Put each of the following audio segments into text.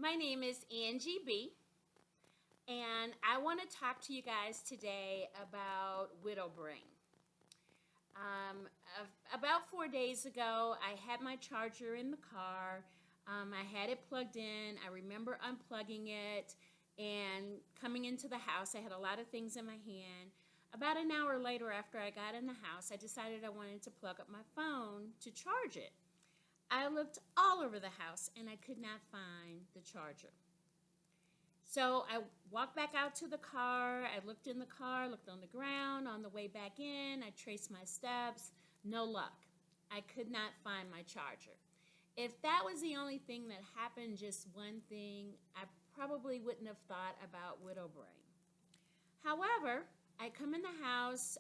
My name is Angie B, and I want to talk to you guys today about widow brain. About 4 days ago, I had my charger in the car. I had it plugged in. I remember unplugging it and coming into the house. I had a lot of things in my hand. About an hour later, after I got in the house, I decided I wanted to plug up my phone to charge it. I looked all over the house and I could not find the charger. So I walked back out to the car. I looked in the car, looked on the ground. On the way back in, I traced my steps. No luck. I could not find my charger. If that was the only thing that happened, just one thing, I probably wouldn't have thought about widow brain. However, I come in the house,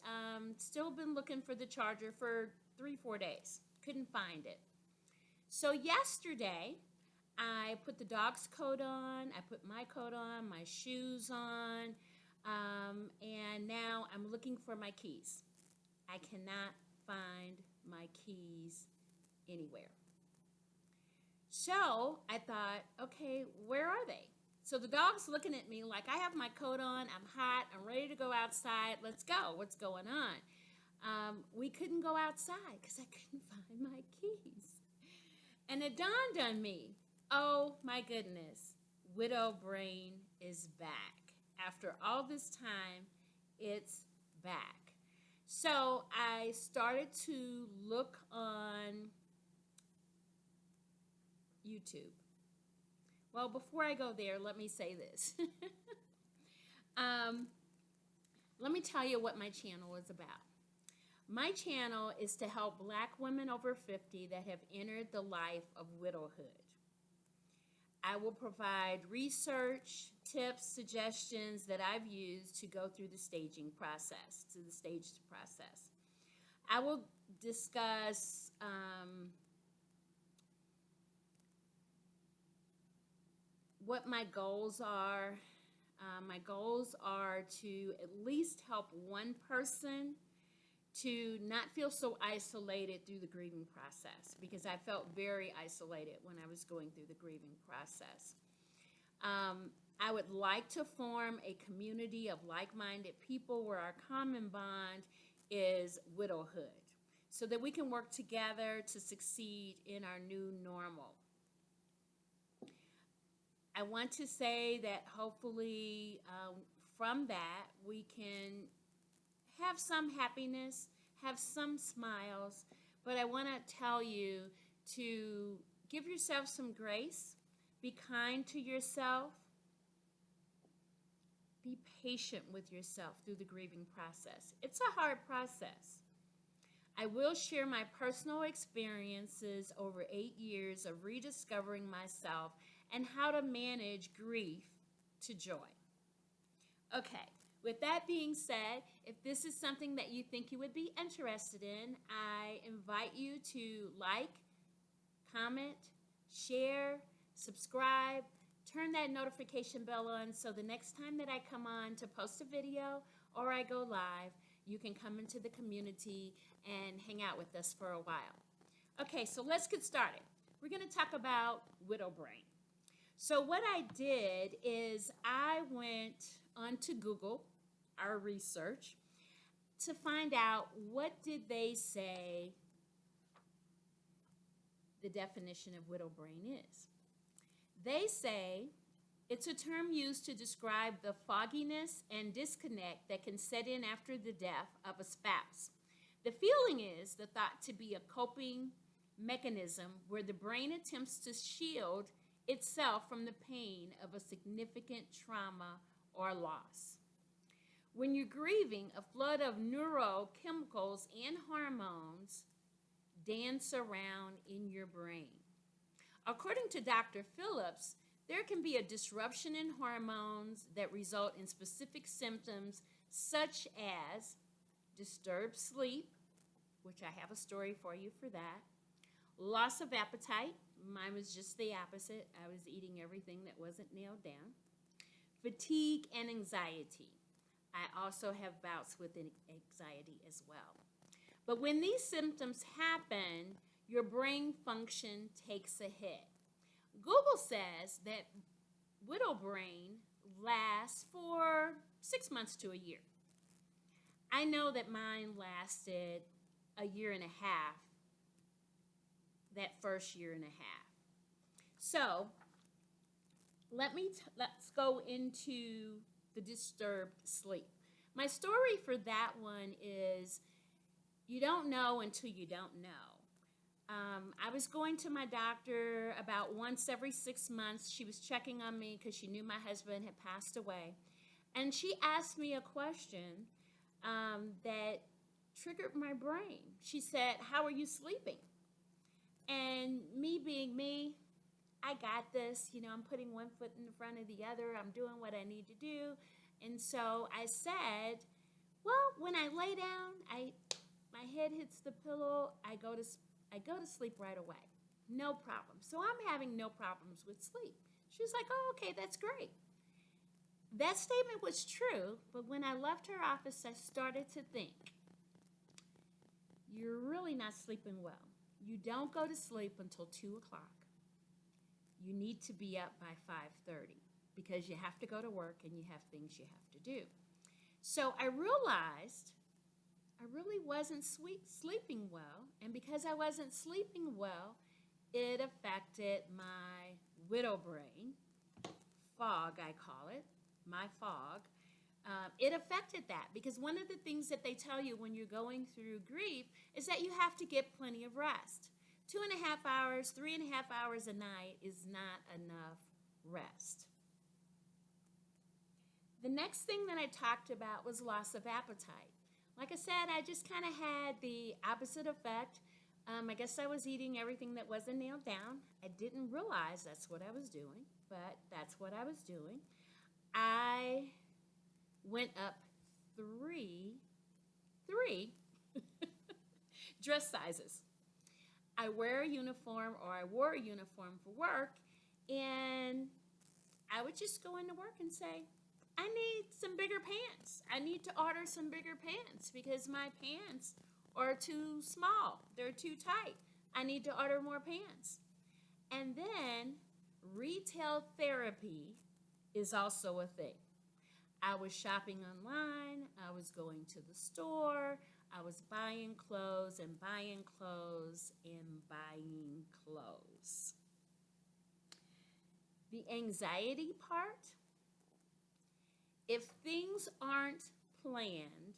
still been looking for the charger for 3-4 days. Couldn't find it. So yesterday, I put the dog's coat on, I put my coat on, my shoes on, and now I'm looking for my keys. I cannot find my keys anywhere. So I thought, okay, where are they? So the dog's looking at me like I have my coat on, I'm hot, I'm ready to go outside, let's go, what's going on? We couldn't go outside because I couldn't find my keys. And it dawned on me, oh my goodness, widow brain is back. After all this time, it's back. So I started to look on YouTube. Well, before I go there, let me say this. Let me tell you what my channel is about. My channel is to help Black women over 50 that have entered the life of widowhood. I will provide research, tips, suggestions that I've used to go through the staged process. I will discuss what my goals are. My goals are to at least help one person to not feel so isolated through the grieving process, because I felt very isolated when I was going through the grieving process. I would like to form a community of like-minded people where our common bond is widowhood, so that we can work together to succeed in our new normal. I want to say that hopefully from that we can have some happiness, have some smiles, but I want to tell you to give yourself some grace, be kind to yourself, be patient with yourself through the grieving process. It's a hard process. I will share my personal experiences over 8 years of rediscovering myself and how to manage grief to joy. Okay. With that being said, if this is something that you think you would be interested in, I invite you to like, comment, share, subscribe, turn that notification bell on so the next time that I come on to post a video or I go live, you can come into the community and hang out with us for a while. Okay, so let's get started. We're going to talk about widow brain. So what I did is I went onto Google, our research, to find out what did they say the definition of widow brain is. They say it's a term used to describe the fogginess and disconnect that can set in after the death of a spouse. The feeling is the thought to be a coping mechanism where the brain attempts to shield itself from the pain of a significant trauma or loss. When you're grieving, a flood of neurochemicals and hormones dance around in your brain. According to Dr. Phillips, there can be a disruption in hormones that result in specific symptoms such as disturbed sleep, which I have a story for you for that, loss of appetite. Mine was just the opposite. I was eating everything that wasn't nailed down. Fatigue and anxiety. I also have bouts with anxiety as well. But when these symptoms happen, your brain function takes a hit. Google says that widow brain lasts for 6 months to a year. I know that mine lasted a year and a half, that first year and a half. So let's go into the disturbed sleep. My story for that one is you don't know until you don't know. I was going to my doctor about once every 6 months. She was checking on me because she knew my husband had passed away. And she asked me a question that triggered my brain. She said, "How are you sleeping?" And me being me, I got this. I'm putting one foot in front of the other. I'm doing what I need to do. And so I said, well, when I lay down, my head hits the pillow. I go to sleep right away. No problem. So I'm having no problems with sleep. She was like, "Oh, okay, that's great." That statement was true, but when I left her office, I started to think, you're really not sleeping well. You don't go to sleep until 2 o'clock. You need to be up by 5:30 because you have to go to work and you have things you have to do. So I realized I really wasn't sleeping well, and because I wasn't sleeping well, it affected my widow brain, fog I call it, my fog. It affected that because one of the things that they tell you when you're going through grief is that you have to get plenty of rest. 2.5 hours, 3.5 hours a night is not enough rest. The next thing that I talked about was loss of appetite. Like I said, I just kind of had the opposite effect. I guess I was eating everything that wasn't nailed down. I didn't realize that's what I was doing, but that's what I was doing. I went up three dress sizes. I wear a uniform, or I wore a uniform for work, and I would just go into work and say, I need some bigger pants. I need to order some bigger pants because my pants are too small. They're too tight. I need to order more pants. And then retail therapy is also a thing. I was shopping online. I was going to the store. I was buying clothes and buying clothes and buying clothes. The anxiety part, if things aren't planned,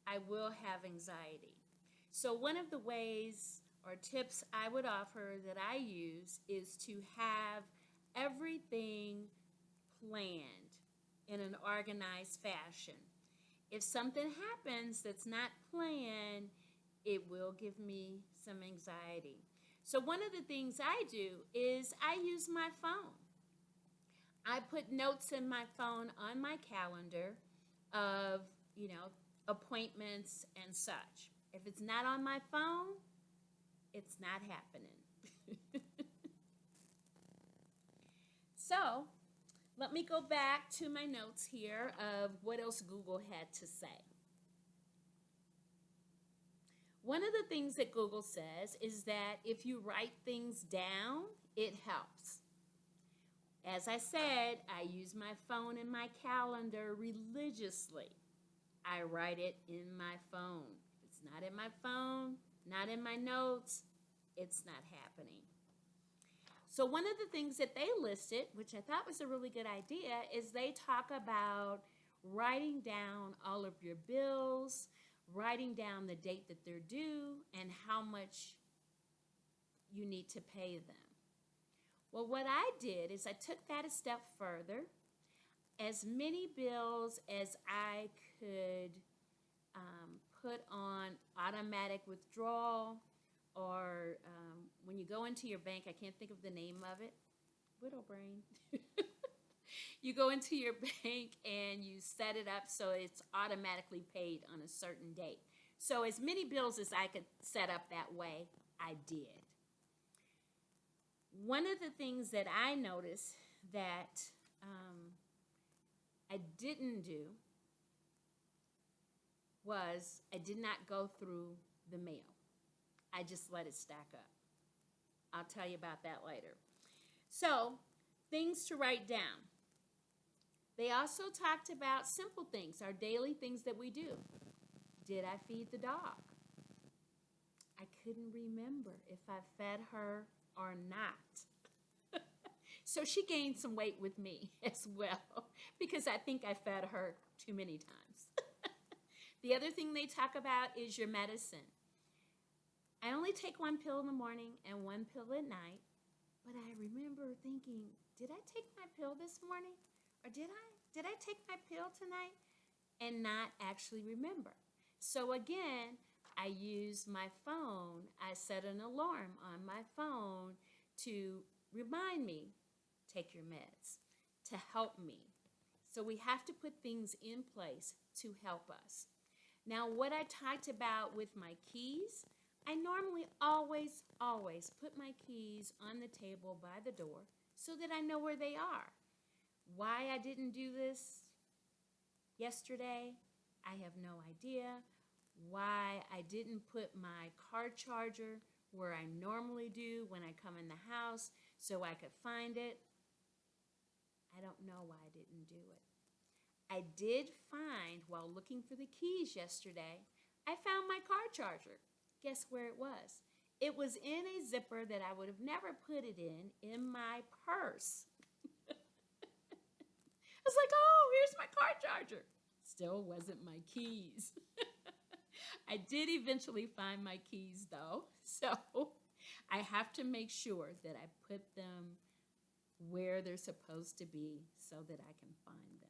I will have anxiety. So one of the ways or tips I would offer that I use is to have everything planned in an organized fashion. If something happens that's not planned, it will give me some anxiety. So one of the things I do is I use my phone. I put notes in my phone on my calendar of, appointments and such. If it's not on my phone, it's not happening. So, let me go back to my notes here of what else Google had to say. One of the things that Google says is that if you write things down, it helps. As I said, I use my phone and my calendar religiously. I write it in my phone. If it's not in my phone, not in my notes, it's not happening. So one of the things that they listed, which I thought was a really good idea, is they talk about writing down all of your bills, writing down the date that they're due, and how much you need to pay them. Well, what I did is I took that a step further. As many bills as I could put on automatic withdrawal, or when you go into your bank, I can't think of the name of it, widow brain. You go into your bank and you set it up so it's automatically paid on a certain date. So as many bills as I could set up that way, I did. One of the things that I noticed that I didn't do was I did not go through the mail. I just let it stack up. I'll tell you about that later. So things to write down. They also talked about simple things, our daily things that we do. Did I feed the dog? I couldn't remember if I fed her or not. So she gained some weight with me as well because I think I fed her too many times. The other thing they talk about is your medicine. I only take one pill in the morning and one pill at night, but I remember thinking, did I take my pill this morning? Or did I take my pill tonight? And not actually remember. So again, I use my phone. I set an alarm on my phone to remind me, take your meds, to help me. So we have to put things in place to help us. Now, what I talked about with my keys, I normally always put my keys on the table by the door so that I know where they are. Why I didn't do this yesterday, I have no idea. Why I didn't put my car charger where I normally do when I come in the house so I could find it, I don't know why I didn't do it. I did find, while looking for the keys yesterday, I found my car charger. Guess where it was? It was in a zipper that I would have never put it in my purse. I was like, oh, here's my car charger. Still wasn't my keys. I did eventually find my keys though, so I have to make sure that I put them where they're supposed to be so that I can find them.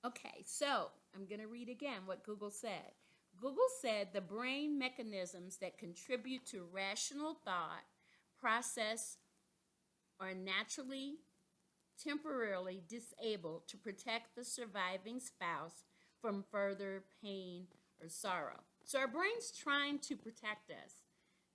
Okay, so I'm going to read again what Google said. Google said the brain mechanisms that contribute to rational thought process are naturally, temporarily disabled to protect the surviving spouse from further pain or sorrow. So our brain's trying to protect us,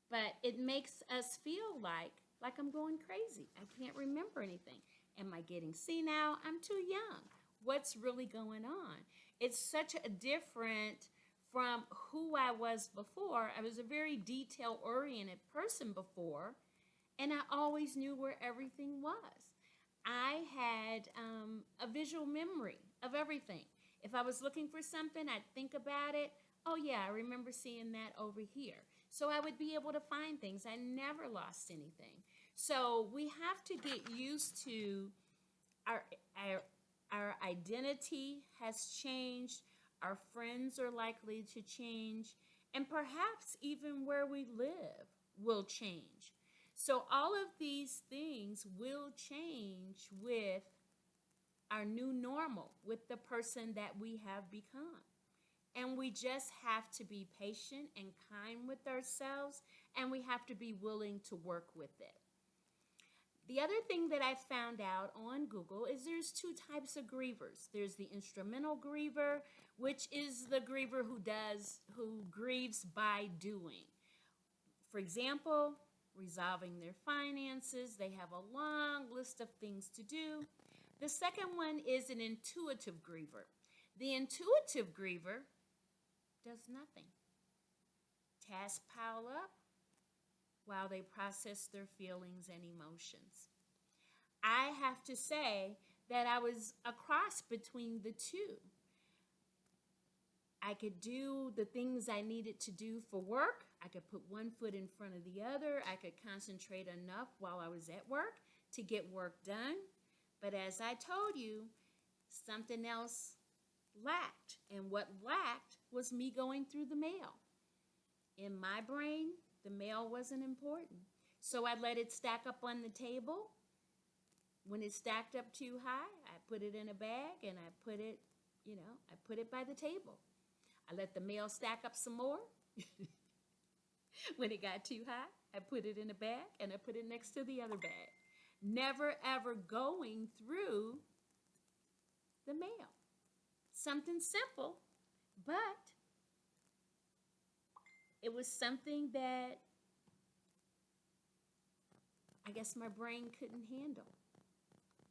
but it makes us feel like I'm going crazy. I can't remember anything. Am I getting senile? I'm too young. What's really going on? It's such a different from who I was before. I was a very detail-oriented person before, and I always knew where everything was. I had a visual memory of everything. If I was looking for something, I'd think about it. Oh yeah, I remember seeing that over here. So I would be able to find things. I never lost anything. So we have to get used to our identity has changed. Our friends are likely to change. And perhaps even where we live will change. So all of these things will change with our new normal, with the person that we have become. And we just have to be patient and kind with ourselves, and we have to be willing to work with it. The other thing that I found out on Google is there's two types of grievers. There's the instrumental griever, which is the griever who grieves by doing. For example, resolving their finances. They have a long list of things to do. The second one is an intuitive griever. The intuitive griever does nothing. Tasks pile up while they process their feelings and emotions. I have to say that I was a cross between the two. I could do the things I needed to do for work. I could put one foot in front of the other. I could concentrate enough while I was at work to get work done. But as I told you, something else lacked. And what lacked was me going through the mail. In my brain, the mail wasn't important. So I let it stack up on the table. When it stacked up too high, I put it in a bag and I put it by the table. I let the mail stack up some more. When it got too high, I put it in a bag and I put it next to the other bag. Never ever going through the mail. Something simple, but it was something that I guess my brain couldn't handle.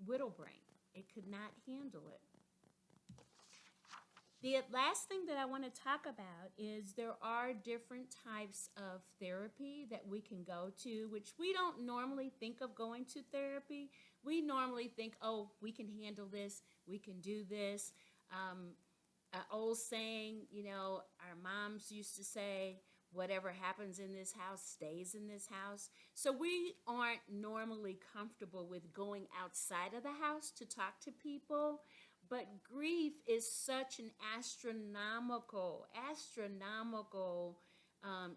Widow brain. It could not handle it. The last thing that I want to talk about is there are different types of therapy that we can go to, which we don't normally think of going to therapy. We normally think, oh, we can handle this, we can do this. Um, an old saying, our moms used to say, whatever happens in this house stays in this house. So we aren't normally comfortable with going outside of the house to talk to people. But grief is such an astronomical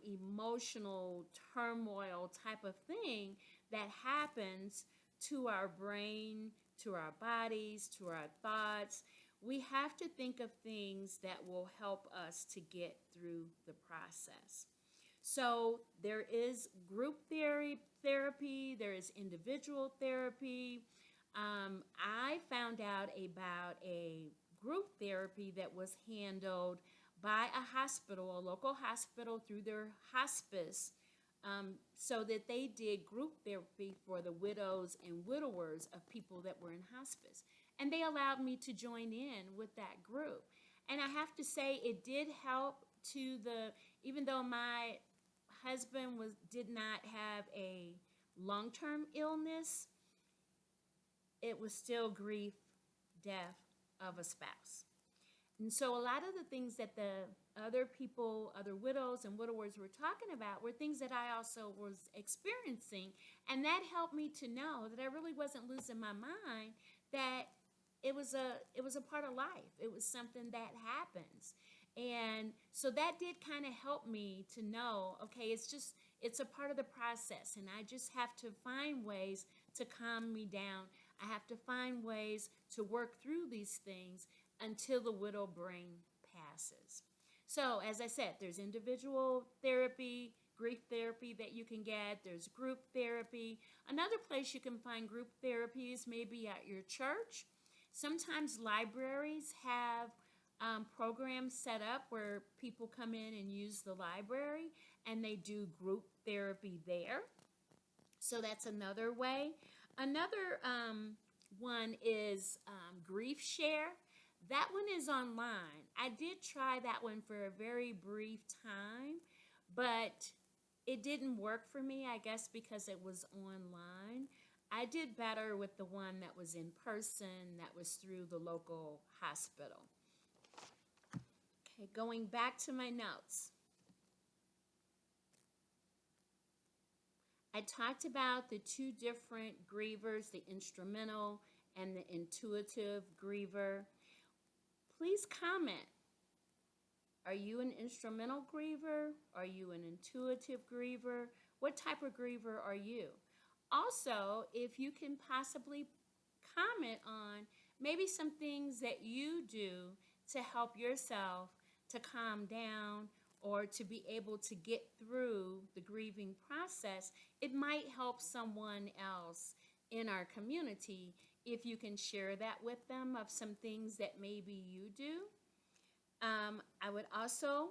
emotional turmoil type of thing that happens to our brain, to our bodies, to our thoughts. We have to think of things that will help us to get through the process. So there is group therapy, there is individual therapy. I found out about a group therapy that was handled by a hospital, a local hospital, through their hospice, so that they did group therapy for the widows and widowers of people that were in hospice. And they allowed me to join in with that group. And I have to say, it did help even though my husband did not have a long-term illness, it was still grief, death of a spouse. And so a lot of the things that the other people, other widows and widowers were talking about were things that I also was experiencing. And that helped me to know that I really wasn't losing my mind, that it was a part of life. It was something that happens. And so that did kind of help me to know, okay, it's a part of the process, and I just have to find ways to calm me down. I have to find ways to work through these things until the widow brain passes. So, as I said, there's individual therapy, grief therapy that you can get. There's group therapy. Another place you can find group therapy is maybe at your church. Sometimes libraries have programs set up where people come in and use the library and they do group therapy there. So that's another way. Another one is Grief Share. That one is online. I did try that one for a very brief time, but it didn't work for me, I guess, because it was online. I did better with the one that was in person, that was through the local hospital. Okay, going back to my notes. I talked about the two different grievers, the instrumental and the intuitive griever. Please comment. Are you an instrumental griever? Are you an intuitive griever? What type of griever are you? Also, if you can possibly comment on maybe some things that you do to help yourself to calm down or to be able to get through the grieving process, it might help someone else in our community if you can share that with them of some things that maybe you do. I would also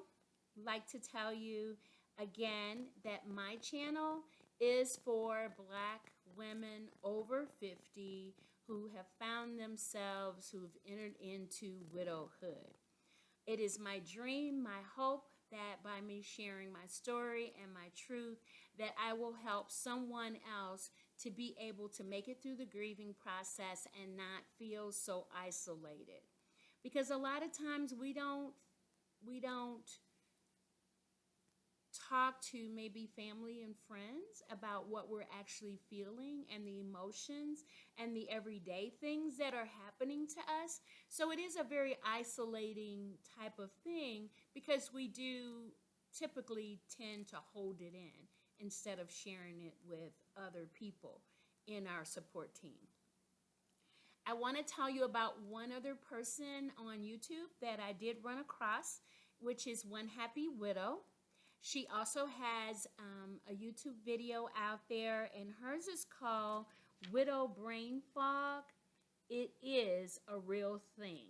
like to tell you again that my channel is for Black women over 50 who have found themselves, who've entered into widowhood. It is my dream, my hope, that by me sharing my story and my truth, that I will help someone else to be able to make it through the grieving process and not feel so isolated. Because a lot of times we don't talk to maybe family and friends about what we're actually feeling and the emotions and the everyday things that are happening to us. So it is a very isolating type of thing because we do typically tend to hold it in instead of sharing it with other people in our support team. I want to tell you about one other person on YouTube that I did run across, which is One Happy Widow. She also has a YouTube video out there, and hers is called Widow Brain Fog. It is a real thing.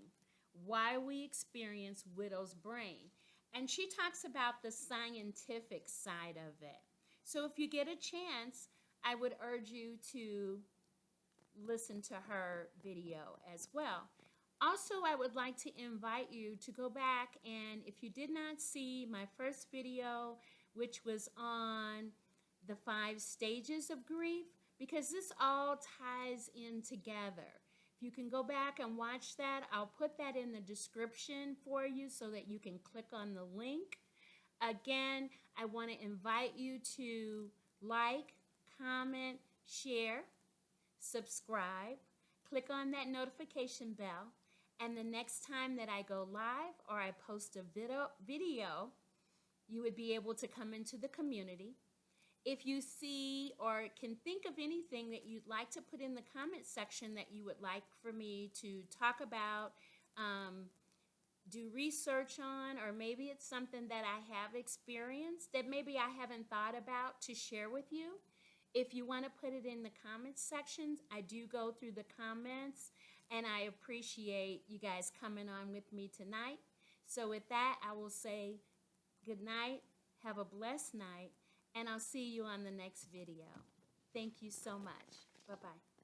Why we experience widow's brain. And she talks about the scientific side of it. So if you get a chance, I would urge you to listen to her video as well. Also, I would like to invite you to go back, and if you did not see my first video, which was on the 5 stages of grief, because this all ties in together. If you can go back and watch that, I'll put that in the description for you so that you can click on the link. Again, I want to invite you to like, comment, share, subscribe, click on that notification bell, and the next time that I go live or I post a video, you would be able to come into the community. If you see or can think of anything that you'd like to put in the comment section that you would like for me to talk about, do research on, or maybe it's something that I have experienced that maybe I haven't thought about to share with you, if you want to put it in the comments sections, I do go through the comments, and I appreciate you guys coming on with me tonight. So with that, I will say good night, have a blessed night, and I'll see you on the next video. Thank you so much. Bye-bye.